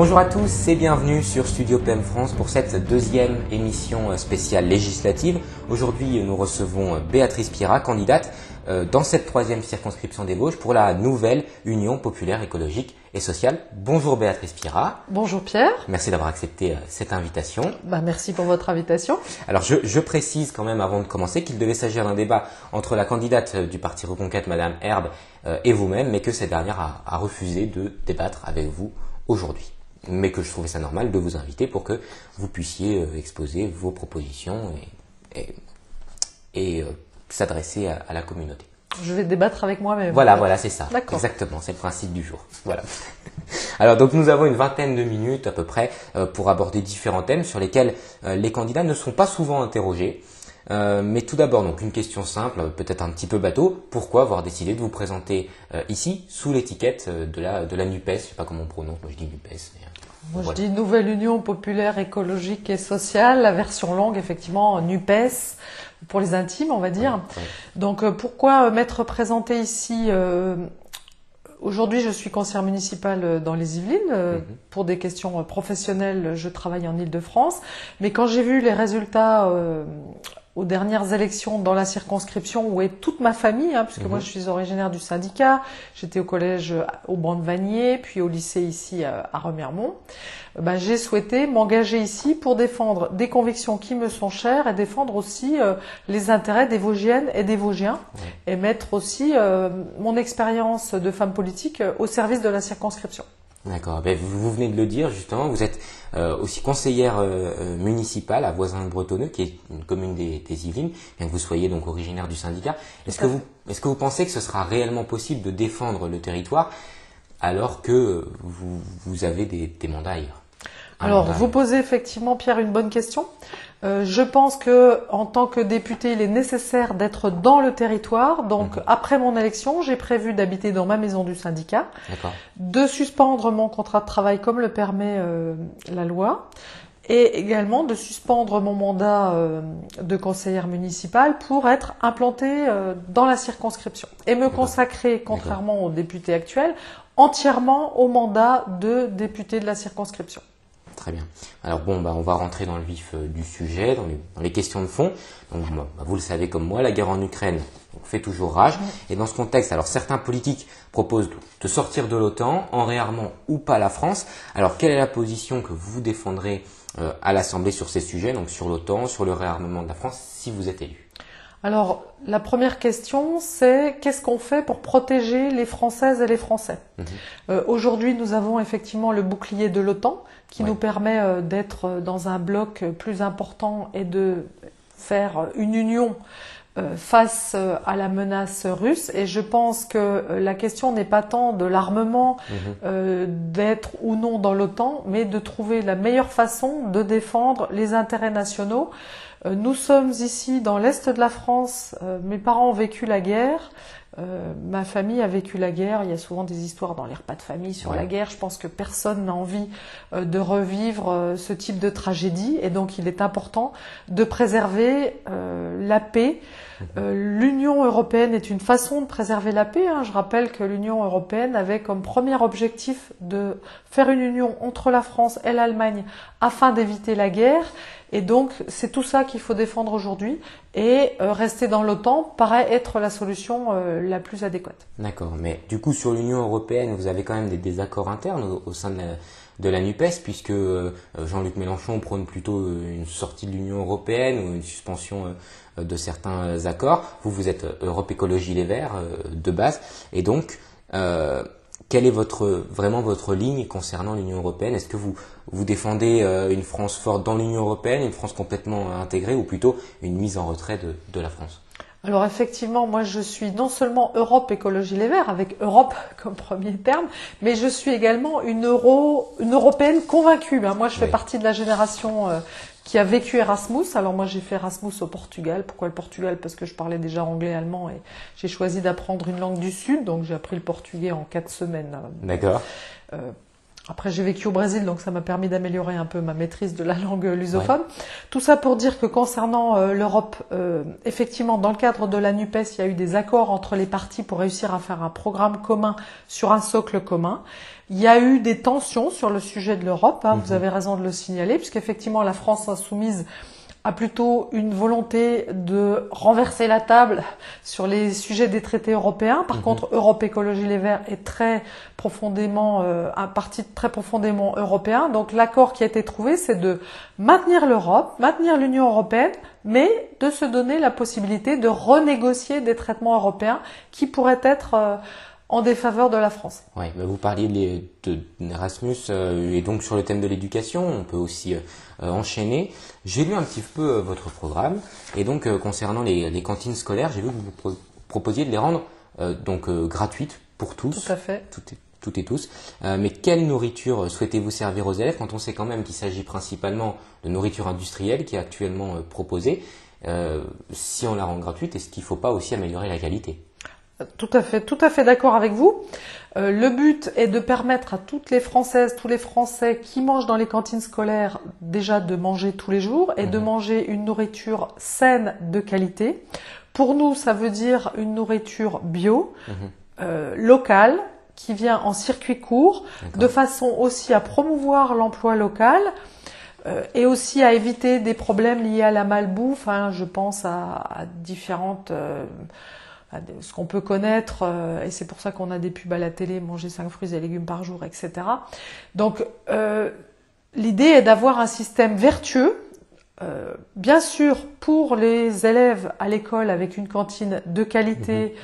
Bonjour à tous et bienvenue sur Studio PM France pour cette deuxième émission spéciale législative. Aujourd'hui, nous recevons Béatrice Pirat, candidate dans cette troisième circonscription des Vosges pour la nouvelle Union populaire écologique et sociale. Bonjour Béatrice Pirat. Bonjour Pierre. Merci d'avoir accepté cette invitation. Merci pour votre invitation. Alors je précise quand même avant de commencer qu'il devait s'agir d'un débat entre la candidate du Parti Reconquête, Madame Herbe, et vous-même, mais que cette dernière a refusé de débattre avec vous aujourd'hui. Mais que je trouvais ça normal de vous inviter pour que vous puissiez exposer vos propositions et s'adresser à la communauté. Je vais débattre avec moi-même. Voilà, c'est ça. D'accord. Exactement, c'est le principe du jour. Voilà. Alors donc nous avons une vingtaine de minutes à peu près pour aborder différents thèmes sur lesquels les candidats ne sont pas souvent interrogés. Mais tout d'abord, donc une question simple, peut-être un petit peu bateau. Pourquoi avoir décidé de vous présenter ici sous l'étiquette de la NUPES? Je ne sais pas comment on prononce, moi je dis NUPES. Moi je dis Nouvelle Union populaire écologique et sociale, la version longue effectivement NUPES pour les intimes on va dire. Ouais. Donc pourquoi m'être présentée ici Aujourd'hui, je suis conseillère municipale dans les Yvelines. Pour des questions professionnelles, je travaille en Île-de-France. Mais quand j'ai vu les résultats aux dernières élections dans la circonscription où est toute ma famille, puisque moi je suis originaire du syndicat, j'étais au collège au banc de Vanier, puis au lycée ici à Remiremont, j'ai souhaité m'engager ici pour défendre des convictions qui me sont chères et défendre aussi les intérêts des Vosgiennes et des Vosgiens et mettre aussi mon expérience de femme politique au service de la circonscription. D'accord. Vous venez de le dire justement, vous êtes aussi conseillère municipale à Voisins-le-Bretonneux, qui est une commune des Yvelines, bien que vous soyez donc originaire du syndicat. Est-ce que vous pensez que ce sera réellement possible de défendre le territoire alors que vous avez des mandats ailleurs? Alors, vous posez effectivement, Pierre, une bonne question. Je pense que, en tant que député, il est nécessaire d'être dans le territoire. Donc, après mon élection, j'ai prévu d'habiter dans ma maison du syndicat, de suspendre mon contrat de travail comme le permet la loi, et également de suspendre mon mandat de conseillère municipale pour être implantée dans la circonscription et me consacrer, contrairement aux députés actuels, entièrement au mandat de député de la circonscription. Très bien. Alors on va rentrer dans le vif du sujet, dans les questions de fond. Donc, vous le savez comme moi, la guerre en Ukraine fait toujours rage. Et dans ce contexte, alors certains politiques proposent de sortir de l'OTAN en réarmant ou pas la France. Alors quelle est la position que vous défendrez à l'Assemblée sur ces sujets, donc sur l'OTAN, sur le réarmement de la France, si vous êtes élu? Alors, la première question, c'est qu'est-ce qu'on fait pour protéger les Françaises et les Français? Aujourd'hui, nous avons effectivement le bouclier de l'OTAN qui nous permet d'être dans un bloc plus important et de faire une union face à la menace russe. Et je pense que la question n'est pas tant de l'armement, d'être ou non dans l'OTAN, mais de trouver la meilleure façon de défendre les intérêts nationaux. Nous sommes ici dans l'Est de la France, mes parents ont vécu la guerre, ma famille a vécu la guerre, il y a souvent des histoires dans les repas de famille sur la guerre, je pense que personne n'a envie de revivre ce type de tragédie et donc il est important de préserver la paix. L'Union européenne est une façon de préserver la paix. Je rappelle que l'Union européenne avait comme premier objectif de faire une union entre la France et l'Allemagne afin d'éviter la guerre. Et donc, c'est tout ça qu'il faut défendre aujourd'hui. Et rester dans l'OTAN paraît être la solution la plus adéquate. D'accord. Mais du coup, sur l'Union européenne, vous avez quand même des désaccords internes au sein de la NUPES, puisque Jean-Luc Mélenchon prône plutôt une sortie de l'Union européenne ou une suspension de certains accords. Vous êtes Europe Écologie Les Verts de base. Et donc, quelle est vraiment votre ligne concernant l'Union européenne? Est-ce que vous défendez une France forte dans l'Union européenne, une France complètement intégrée, ou plutôt une mise en retrait de la France? Alors effectivement, moi je suis non seulement Europe Écologie Les Verts, avec Europe comme premier terme, mais je suis également une Européenne convaincue. Moi je fais partie de la génération qui a vécu Erasmus. Alors moi j'ai fait Erasmus au Portugal. Pourquoi le Portugal? Parce que je parlais déjà anglais et allemand et j'ai choisi d'apprendre une langue du Sud, donc j'ai appris le portugais en 4 semaines. D'accord. Après, j'ai vécu au Brésil, donc ça m'a permis d'améliorer un peu ma maîtrise de la langue lusophone. Ouais. Tout ça pour dire que concernant l'Europe, effectivement, dans le cadre de la NUPES, il y a eu des accords entre les parties pour réussir à faire un programme commun sur un socle commun. Il y a eu des tensions sur le sujet de l'Europe, vous avez raison de le signaler, puisqu'effectivement, la France insoumise a plutôt une volonté de renverser la table sur les sujets des traités européens. Par contre, Europe Écologie Les Verts est très profondément un parti très profondément européen. Donc l'accord qui a été trouvé, c'est de maintenir l'Europe, maintenir l'Union européenne, mais de se donner la possibilité de renégocier des traitements européens qui pourraient être en défaveur de la France. Oui, vous parliez d'Erasmus et donc sur le thème de l'éducation, on peut aussi enchaîner. J'ai lu un petit peu votre programme et donc concernant les cantines scolaires, j'ai vu que vous proposiez de les rendre gratuites pour tous. Tout à fait. Toutes et tous. Mais quelle nourriture souhaitez-vous servir aux élèves quand on sait quand même qu'il s'agit principalement de nourriture industrielle qui est actuellement proposée? Si on la rend gratuite, est-ce qu'il ne faut pas aussi améliorer la qualité? Tout à fait d'accord avec vous. Le but est de permettre à toutes les Françaises, tous les Français qui mangent dans les cantines scolaires déjà de manger tous les jours et de manger une nourriture saine de qualité. Pour nous, ça veut dire une nourriture bio, locale, qui vient en circuit court, de façon aussi à promouvoir l'emploi local et aussi à éviter des problèmes liés à la malbouffe. Je pense à différentes... ce qu'on peut connaître, et c'est pour ça qu'on a des pubs à la télé, manger 5 fruits et légumes par jour, etc. Donc, l'idée est d'avoir un système vertueux, bien sûr pour les élèves à l'école avec une cantine de qualité,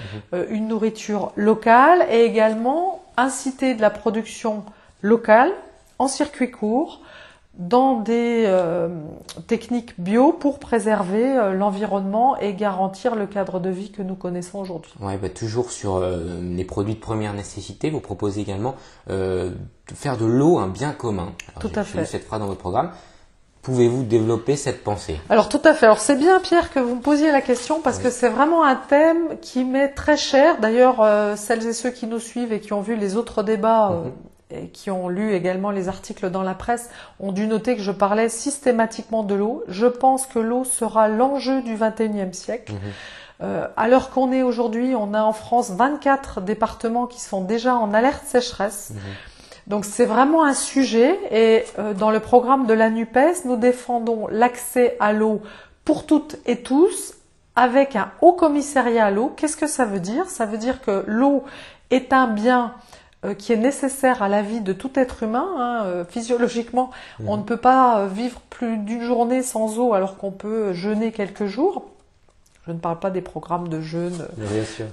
une nourriture locale, et également inciter de la production locale, en circuit court, dans des techniques bio pour préserver l'environnement et garantir le cadre de vie que nous connaissons aujourd'hui. Ouais, toujours sur les produits de première nécessité, vous proposez également de faire de l'eau un bien commun. Alors, tout à fait. J'ai lu cette phrase dans votre programme. Pouvez-vous développer cette pensée? Alors tout à fait. Alors c'est bien Pierre que vous me posiez la question parce que c'est vraiment un thème qui m'est très cher. D'ailleurs, celles et ceux qui nous suivent et qui ont vu les autres débats et qui ont lu également les articles dans la presse ont dû noter que je parlais systématiquement de l'eau. Je pense que l'eau sera l'enjeu du XXIe siècle. À l'heure qu'on est aujourd'hui, on a en France 24 départements qui sont déjà en alerte sécheresse. Donc c'est vraiment un sujet et dans le programme de la NUPES, nous défendons l'accès à l'eau pour toutes et tous avec un haut commissariat à l'eau. Qu'est-ce que ça veut dire? Ça veut dire que l'eau est un bien qui est nécessaire à la vie de tout être humain. Physiologiquement, on ne peut pas vivre plus d'une journée sans eau alors qu'on peut jeûner quelques jours. Je ne parle pas des programmes de jeûne,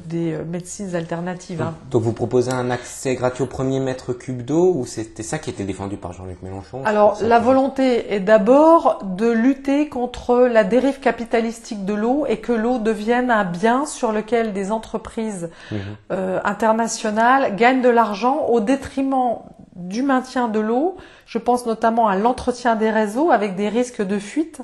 des médecines alternatives. Donc vous proposez un accès gratuit au premier mètre cube d'eau ou c'était ça qui était défendu par Jean-Luc Mélenchon? Alors la volonté est d'abord de lutter contre la dérive capitalistique de l'eau et que l'eau devienne un bien sur lequel des entreprises internationales gagnent de l'argent au détriment du maintien de l'eau. Je pense notamment à l'entretien des réseaux avec des risques de fuite.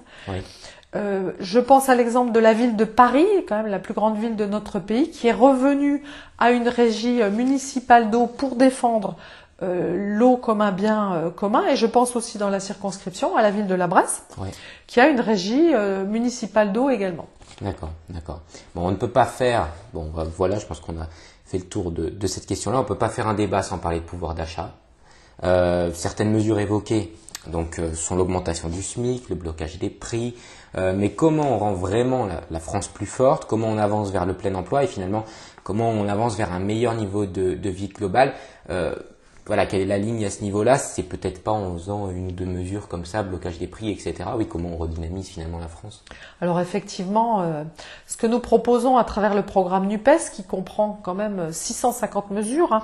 Je pense à l'exemple de la ville de Paris, quand même la plus grande ville de notre pays, qui est revenue à une régie municipale d'eau pour défendre l'eau comme un bien commun. Et je pense aussi dans la circonscription à la ville de la Bresse, qui a une régie municipale d'eau également. D'accord. Bon, on ne peut pas faire... Bon, voilà, je pense qu'on a fait le tour de cette question-là. On ne peut pas faire un débat sans parler de pouvoir d'achat. Certaines mesures évoquées sont l'augmentation du SMIC, le blocage des prix, mais comment on rend vraiment la France plus forte, comment on avance vers le plein emploi et finalement comment on avance vers un meilleur niveau de vie global. Quelle est la ligne à ce niveau-là? C'est peut-être pas en faisant une ou deux mesures comme ça, blocage des prix, etc. Oui, comment on redynamise finalement la France? Alors effectivement, ce que nous proposons à travers le programme NUPES, qui comprend quand même 650 mesures,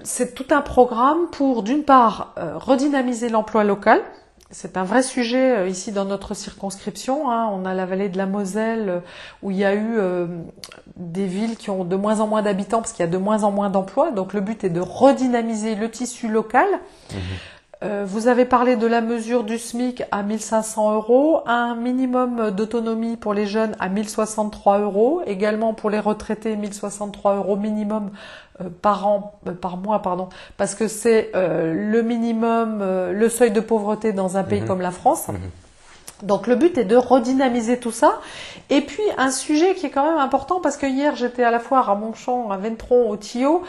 c'est tout un programme pour, d'une part, redynamiser l'emploi local. C'est un vrai sujet ici dans notre circonscription. On a la vallée de la Moselle où il y a eu des villes qui ont de moins en moins d'habitants parce qu'il y a de moins en moins d'emplois. Donc le but est de redynamiser le tissu local. Vous avez parlé de la mesure du SMIC à 1 500 €, un minimum d'autonomie pour les jeunes à 1 063 €, également pour les retraités 1 063 € minimum par mois, parce que c'est le minimum, le seuil de pauvreté dans un pays comme la France. Donc le but est de redynamiser tout ça. Et puis un sujet qui est quand même important, parce que hier j'étais à la foire à Montchamp, à Ventron, au Tillot,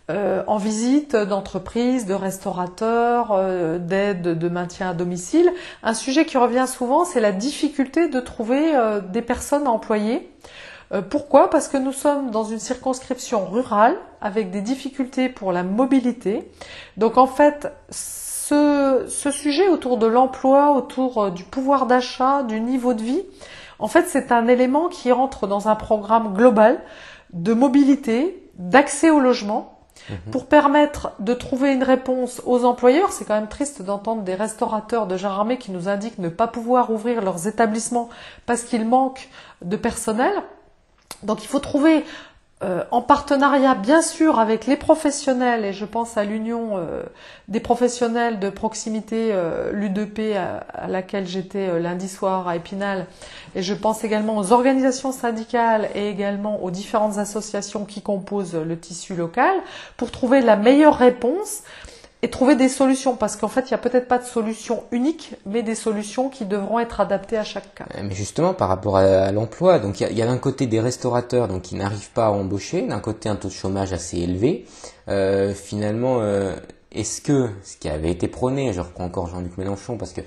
en visite d'entreprises, de restaurateurs, d'aide de maintien à domicile. Un sujet qui revient souvent, c'est la difficulté de trouver des personnes à employer. Pourquoi ? Parce que nous sommes dans une circonscription rurale avec des difficultés pour la mobilité. Donc en fait, ce sujet autour de l'emploi, autour du pouvoir d'achat, du niveau de vie, en fait c'est un élément qui entre dans un programme global de mobilité, d'accès au logement, pour permettre de trouver une réponse aux employeurs. C'est quand même triste d'entendre des restaurateurs de Jarramé qui nous indiquent ne pas pouvoir ouvrir leurs établissements parce qu'il manque de personnel. Donc il faut trouver en partenariat bien sûr avec les professionnels, et je pense à l'union des professionnels de proximité, l'U2P à laquelle j'étais lundi soir à Épinal, et je pense également aux organisations syndicales et également aux différentes associations qui composent le tissu local, pour trouver la meilleure réponse et trouver des solutions, parce qu'en fait il n'y a peut-être pas de solution unique, mais des solutions qui devront être adaptées à chaque cas. Mais justement, par rapport à l'emploi, donc il y a d'un côté des restaurateurs donc qui n'arrivent pas à embaucher, d'un côté un taux de chômage assez élevé. Finalement, est-ce que ce qui avait été prôné, je reprends encore Jean-Luc Mélenchon parce que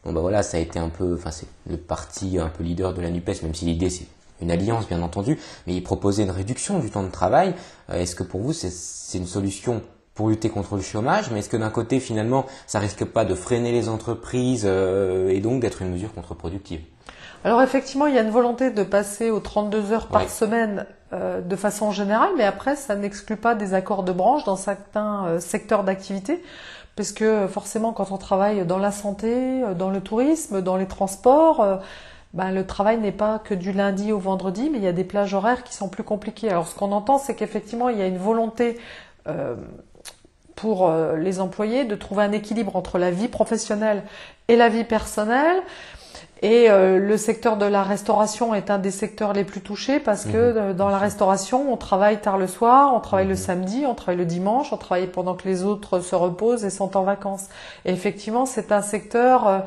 bon bah voilà, ça a été un peu, enfin c'est le parti un peu leader de la NUPES, même si l'idée c'est une alliance bien entendu, mais il proposait une réduction du temps de travail. Est-ce que pour vous c'est une solution pour lutter contre le chômage, mais est-ce que d'un côté, finalement, ça risque pas de freiner les entreprises et donc d'être une mesure contre-productive ? Alors effectivement, il y a une volonté de passer aux 32 heures par semaine de façon générale, mais après, ça n'exclut pas des accords de branche dans certains secteurs d'activité, parce que forcément, quand on travaille dans la santé, dans le tourisme, dans les transports, le travail n'est pas que du lundi au vendredi, mais il y a des plages horaires qui sont plus compliquées. Alors ce qu'on entend, c'est qu'effectivement, il y a une volonté pour les employés de trouver un équilibre entre la vie professionnelle et la vie personnelle. Et le secteur de la restauration est un des secteurs les plus touchés, parce que dans la restauration, on travaille tard le soir, on travaille le samedi, on travaille le dimanche, on travaille pendant que les autres se reposent et sont en vacances. Et effectivement, c'est un secteur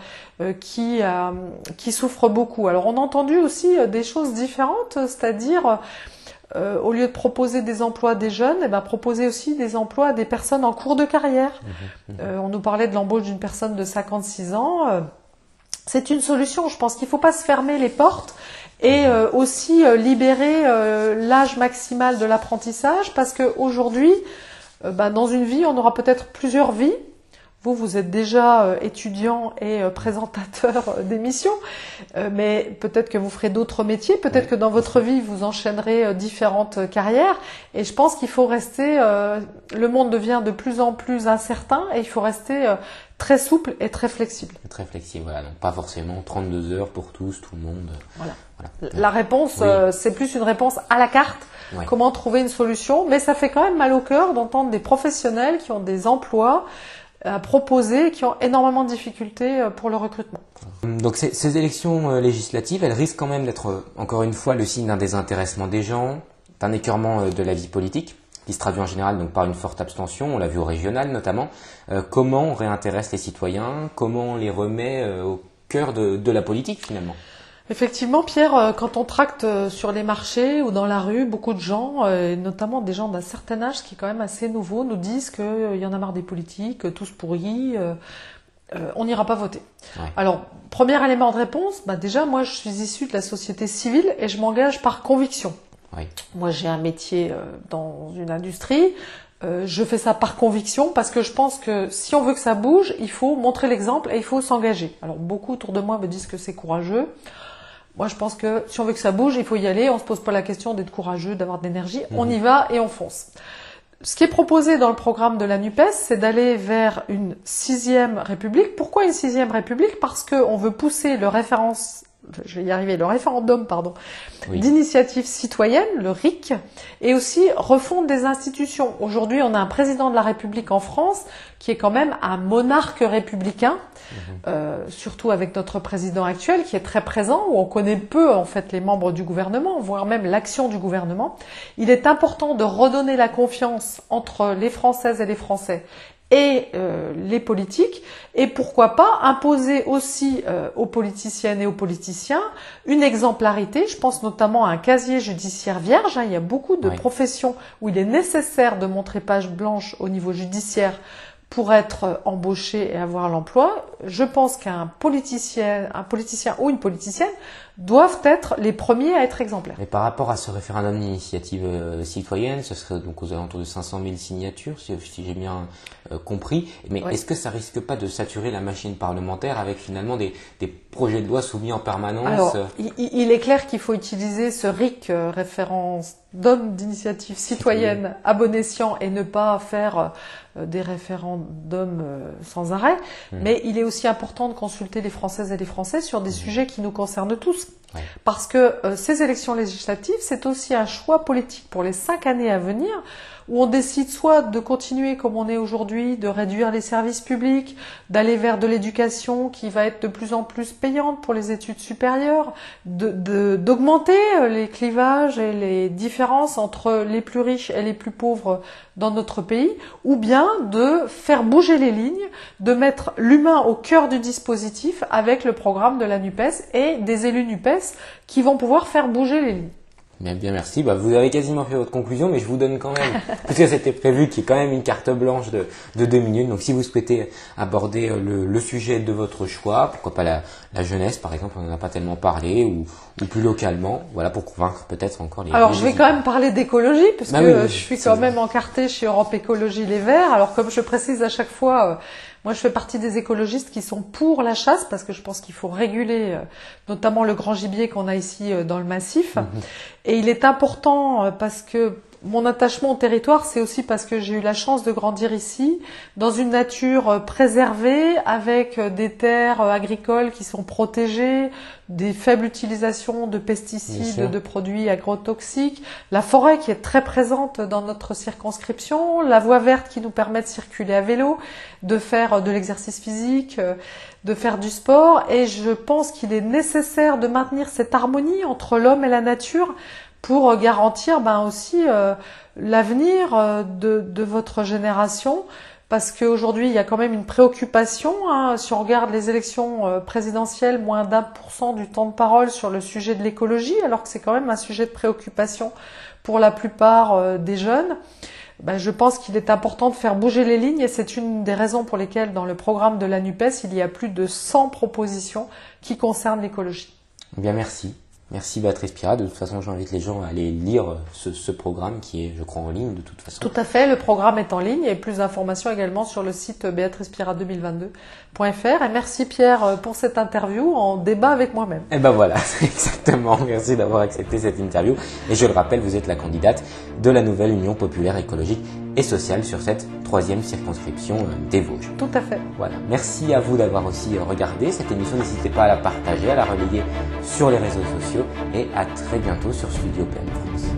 qui souffre beaucoup. Alors on a entendu aussi des choses différentes, c'est-à-dire au lieu de proposer des emplois à des jeunes, proposer aussi des emplois à des personnes en cours de carrière. On nous parlait de l'embauche d'une personne de 56 ans. C'est une solution. Je pense qu'il ne faut pas se fermer les portes et aussi libérer l'âge maximal de l'apprentissage, parce qu'aujourd'hui, dans une vie, on aura peut-être plusieurs vies. Vous êtes déjà étudiant et présentateur d'émissions, mais peut-être que vous ferez d'autres métiers, peut-être que dans votre vie, vous enchaînerez différentes carrières. Et je pense qu'il faut rester, le monde devient de plus en plus incertain, et il faut rester très souple et très flexible. Très flexible, voilà. Donc pas forcément 32 heures pour tous, tout le monde. Voilà. La réponse, c'est plus une réponse à la carte. Comment trouver une solution? Mais ça fait quand même mal au cœur d'entendre des professionnels qui ont des emplois à proposer, qui ont énormément de difficultés pour le recrutement. Donc ces élections législatives, elles risquent quand même d'être, encore une fois, le signe d'un désintéressement des gens, d'un écœurement de la vie politique, qui se traduit en général donc par une forte abstention, on l'a vu au régional notamment. Comment on réintéresse les citoyens? Comment on les remet au cœur de la politique finalement? Effectivement, Pierre, quand on tracte sur les marchés ou dans la rue, beaucoup de gens, et notamment des gens d'un certain âge, ce qui est quand même assez nouveau, nous disent qu'il y en a marre des politiques, tous pourris, on n'ira pas voter. Alors, premier élément de réponse, déjà, moi je suis issue de la société civile et je m'engage par conviction. Moi j'ai un métier dans une industrie, je fais ça par conviction, parce que je pense que si on veut que ça bouge, il faut montrer l'exemple et il faut s'engager. Alors beaucoup autour de moi me disent que c'est courageux. Moi, je pense que si on veut que ça bouge, il faut y aller. On se pose pas la question d'être courageux, d'avoir de l'énergie. On y va et on fonce. Ce qui est proposé dans le programme de la NUPES, c'est d'aller vers une 6e République. Pourquoi une 6e République? Parce qu'on veut pousser le je vais y arriver, le référendum, d'initiative citoyenne, le RIC, et aussi refonte des institutions. Aujourd'hui, on a un président de la République en France qui est quand même un monarque républicain, surtout avec notre président actuel qui est très présent, où on connaît peu en fait les membres du gouvernement, voire même l'action du gouvernement. Il est important de redonner la confiance entre les Françaises et les Français et les politiques, et pourquoi pas imposer aussi aux politiciennes et aux politiciens une exemplarité. Je pense notamment à un casier judiciaire vierge. Il y a beaucoup de professions où il est nécessaire de montrer page blanche au niveau judiciaire pour être embauché et avoir l'emploi. Je pense qu'un politicien ou une politicienne doivent être les premiers à être exemplaires. Et par rapport à ce référendum d'initiative citoyenne, ce serait donc aux alentours de 500 000 signatures, si j'ai bien compris. Mais est-ce que ça risque pas de saturer la machine parlementaire avec finalement des projets de loi soumis en permanence? Alors, il est clair qu'il faut utiliser ce RIC, référendum d'initiative citoyenne à bon escient, et ne pas faire des référendums sans arrêt. Mais il est aussi important de consulter les Françaises et les Français sur des sujets qui nous concernent tous. Parce que ces élections législatives, c'est aussi un choix politique pour les 5 années à venir, où on décide soit de continuer comme on est aujourd'hui, de réduire les services publics, d'aller vers de l'éducation qui va être de plus en plus payante pour les études supérieures, d'augmenter les clivages et les différences entre les plus riches et les plus pauvres dans notre pays, ou bien de faire bouger les lignes, de mettre l'humain au cœur du dispositif avec le programme de la NUPES et des élus NUPES qui vont pouvoir faire bouger les lignes. Bien, merci. Vous avez quasiment fait votre conclusion, mais je vous donne quand même, puisque c'était prévu, qu'il y ait quand même une carte blanche de 2 minutes. Donc, si vous souhaitez aborder le sujet de votre choix, pourquoi pas la jeunesse, par exemple, on n'en a pas tellement parlé, ou plus localement, voilà, pour convaincre peut-être encore les... Alors, je vais quand même parler d'écologie, parce que je suis quand même encartée chez Europe Écologie Les Verts. Alors, comme je précise à chaque fois, moi, je fais partie des écologistes qui sont pour la chasse, parce que je pense qu'il faut réguler notamment le grand gibier qu'on a ici dans le massif. Et il est important parce que mon attachement au territoire, c'est aussi parce que j'ai eu la chance de grandir ici, dans une nature préservée, avec des terres agricoles qui sont protégées, des faibles utilisations de pesticides, de produits agrotoxiques, la forêt qui est très présente dans notre circonscription, la voie verte qui nous permet de circuler à vélo, de faire de l'exercice physique, de faire du sport. Et je pense qu'il est nécessaire de maintenir cette harmonie entre l'homme et la nature pour garantir aussi l'avenir de votre génération. Parce qu'aujourd'hui, il y a quand même une préoccupation. Si on regarde les élections présidentielles, moins d'1% du temps de parole sur le sujet de l'écologie, alors que c'est quand même un sujet de préoccupation pour la plupart des jeunes. Je pense qu'il est important de faire bouger les lignes, et c'est une des raisons pour lesquelles dans le programme de la NUPES, il y a plus de 100 propositions qui concernent l'écologie. Bien, merci. Merci Béatrice Pirat. De toute façon, j'invite les gens à aller lire ce programme qui est, je crois, en ligne de toute façon. Tout à fait, le programme est en ligne, et plus d'informations également sur le site béatricepirat2022.fr. Et merci Pierre pour cette interview en débat avec moi-même. Et voilà, exactement. Merci d'avoir accepté cette interview. Et je le rappelle, vous êtes la candidate de la nouvelle Union populaire écologique et sociale sur cette 3e circonscription des Vosges. Tout à fait. Voilà. Merci à vous d'avoir aussi regardé cette émission. N'hésitez pas à la partager, à la relayer sur les réseaux sociaux, et à très bientôt sur Studio PM France.